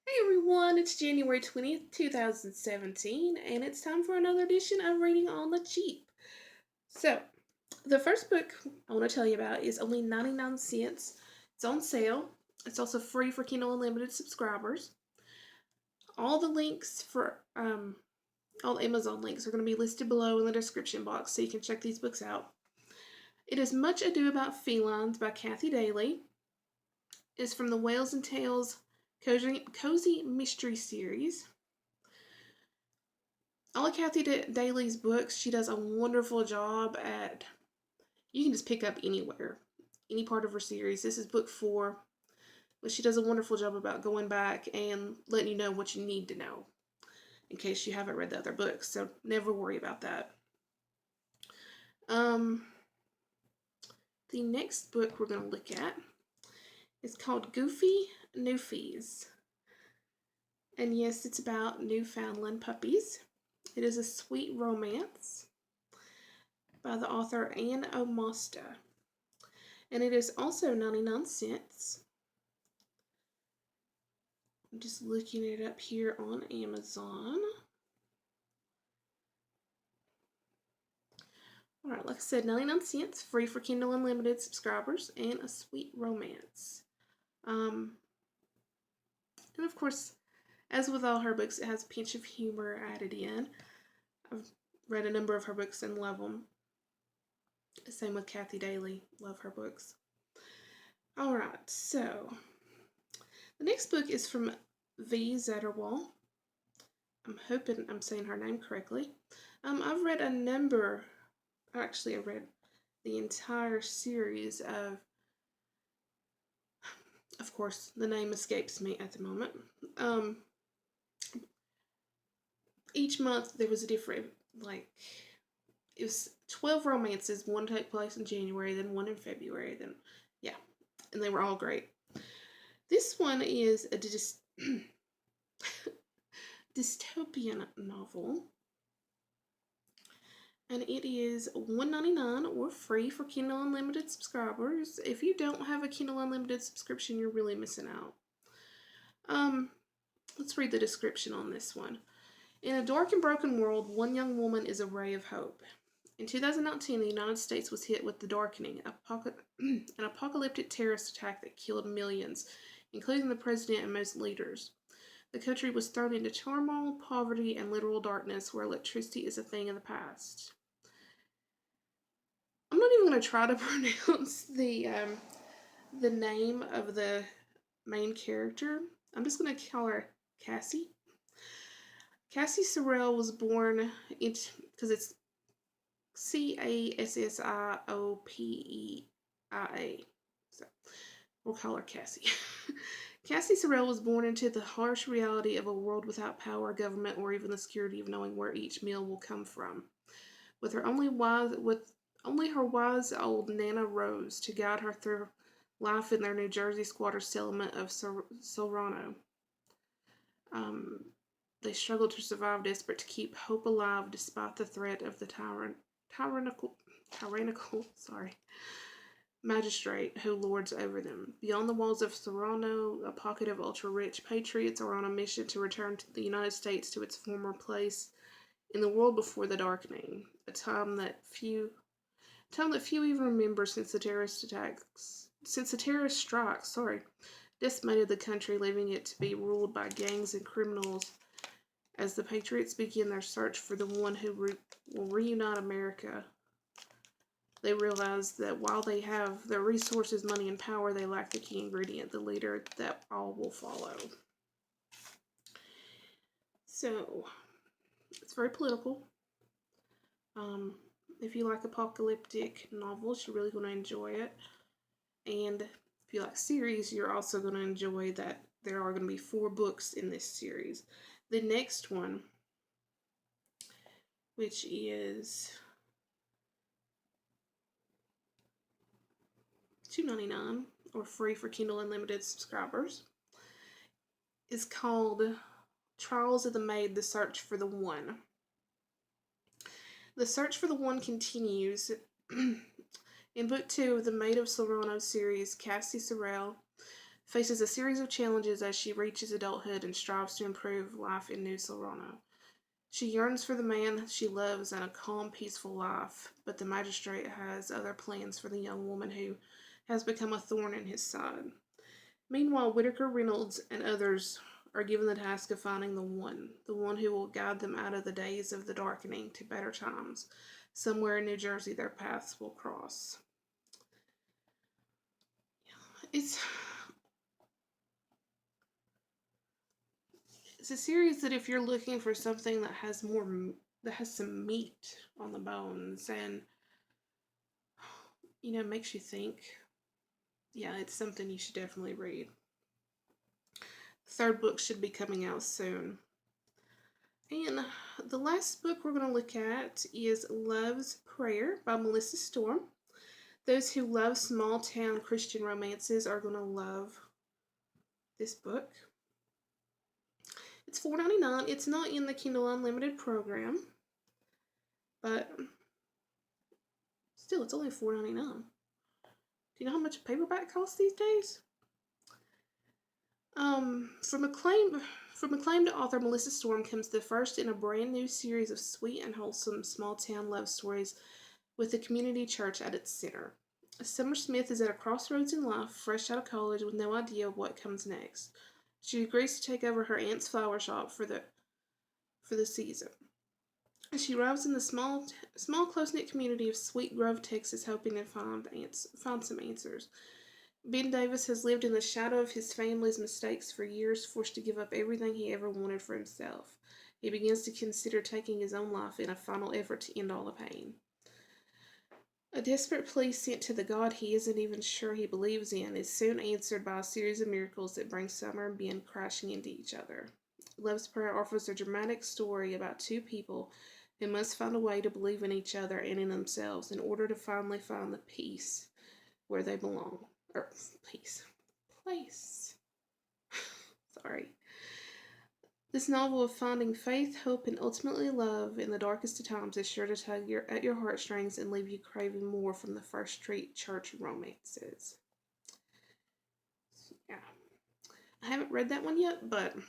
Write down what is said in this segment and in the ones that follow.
Hey everyone, it's January 20th, 2017, and it's time for another edition of Reading on the Cheap. So, the first book I want to tell you about is only 99 cents. It's on sale. It's also free for Kindle Unlimited subscribers. All the links for all the Amazon links are going to be listed below in the description box so you can check these books out. It is Much Ado About Felines by Kathy Daly. It is from the Whales and Tales Cozy Mystery Series. I like Kathy Daly's books. She does a wonderful job at, you can just pick up anywhere, any part of her series. This is book 4, but she does a wonderful job about going back and letting you know what you need to know in case you haven't read the other books, so never worry about that. The next book we're going to look at is called Goofy Newfies. And yes, it's about Newfoundland puppies. It is a sweet romance by the author Anne Omosta. And it is also 99 cents. I'm just looking it up here on Amazon. Alright, like I said, 99 cents, free for Kindle Unlimited subscribers, and a sweet romance. And of course, as with all her books, it has a pinch of humor added in. I've read a number of her books and love them. Same with Kathy Daly, love her books. Alright, so the next book is from V. Zetterwall. I'm hoping I'm saying her name correctly. I've read a number, actually I read the entire series of course, the name escapes me at the moment. Each month there was a different, it was 12 romances. One took place in January, then one in February, then, yeah, and they were all great. This one is a dystopian novel, and it is $1.99 or free for Kindle Unlimited subscribers. If you don't have a Kindle Unlimited subscription, you're really missing out. Let's read the description on this one. In a dark and broken world, one young woman is a ray of hope. In 2019, the United States was hit with the darkening, an apocalyptic terrorist attack that killed millions, including the president and most leaders. The country was thrown into turmoil, poverty, and literal darkness where electricity is a thing of the past. I'm not even going to try to pronounce the name of the main character. I'm just going to call her Cassie. Cassie Sorrell was born because it's Cassioppeia. So we'll call her Cassie. Cassie Sorrell was born into the harsh reality of a world without power, government, or even the security of knowing where each meal will come from. With only her wise old Nana Rose to guide her through life in their New Jersey squatter settlement of Solano. They struggle to survive, desperate to keep hope alive despite the threat of the tyrannical magistrate who lords over them. Beyond the walls of Solano, a pocket of ultra-rich patriots are on a mission to return to the United States to its former place in the world before the darkening, a time that few even remember since the terrorist strikes, decimated the country, leaving it to be ruled by gangs and criminals. As the Patriots begin their search for the one who will reunite America, they realize that while they have the resources, money, and power, they lack the key ingredient, the leader that all will follow. So, it's very political. If you like apocalyptic novels, you're really going to enjoy it. And if you like series, you're also going to enjoy that there are going to be 4 books in this series. The next one, which is $2.99 or free for Kindle Unlimited subscribers, is called Trials of the Maid, The Search for the One. The search for the one continues. In book 2 of the Maid of Solano series, Cassie Sorrell faces a series of challenges as she reaches adulthood and strives to improve life in New Serrano. She yearns for the man she loves and a calm, peaceful life, but the magistrate has other plans for the young woman who has become a thorn in his side. Meanwhile, Whitaker Reynolds and others are given the task of finding the one who will guide them out of the days of the darkening to better times. Somewhere in New Jersey, their paths will cross. It's it's a series that if you're looking for something that has some meat on the bones and makes you think, yeah, it's something you should definitely read. The third book should be coming out soon. And the last book we're going to look at is Love's Prayer by Melissa Storm. Those who love small town Christian romances are going to love this book. It's $4.99. It's not in the Kindle Unlimited program, but still, it's only $4.99. Do you know how much a paperback costs these days? From acclaimed author Melissa Storm comes the first in a brand new series of sweet and wholesome small town love stories with the community church at its center. Summer Smith is at a crossroads in life, fresh out of college with no idea what comes next. She agrees to take over her aunt's flower shop for the season. She arrives in the small close-knit community of Sweet Grove, Texas, hoping to find some answers. Ben Davis has lived in the shadow of his family's mistakes for years, forced to give up everything he ever wanted for himself. He begins to consider taking his own life in a final effort to end all the pain. A desperate plea sent to the God he isn't even sure he believes in is soon answered by a series of miracles that bring Summer and Ben crashing into each other. Love's Prayer offers a dramatic story about two people who must find a way to believe in each other and in themselves in order to finally find the peace where they belong. Place. Sorry. This novel of finding faith, hope, and ultimately love in the darkest of times is sure to tug at your heartstrings and leave you craving more from the First Street Church romances. Yeah. I haven't read that one yet, but I'm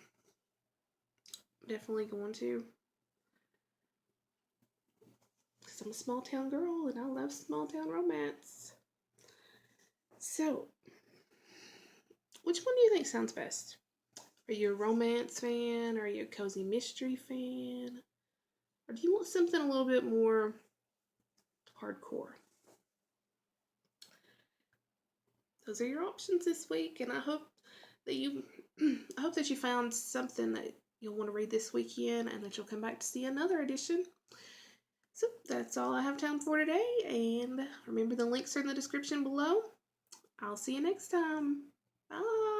definitely going to. Because I'm a small town girl and I love small town romance. So, which one do you think sounds best? Are you a romance fan? Are you a cozy mystery fan? Or do you want something a little bit more hardcore? Those are your options this week, and I hope that you found something that you'll want to read this weekend and that you'll come back to see another edition. So that's all I have time for today, and remember the links are in the description below. I'll see you next time. Bye.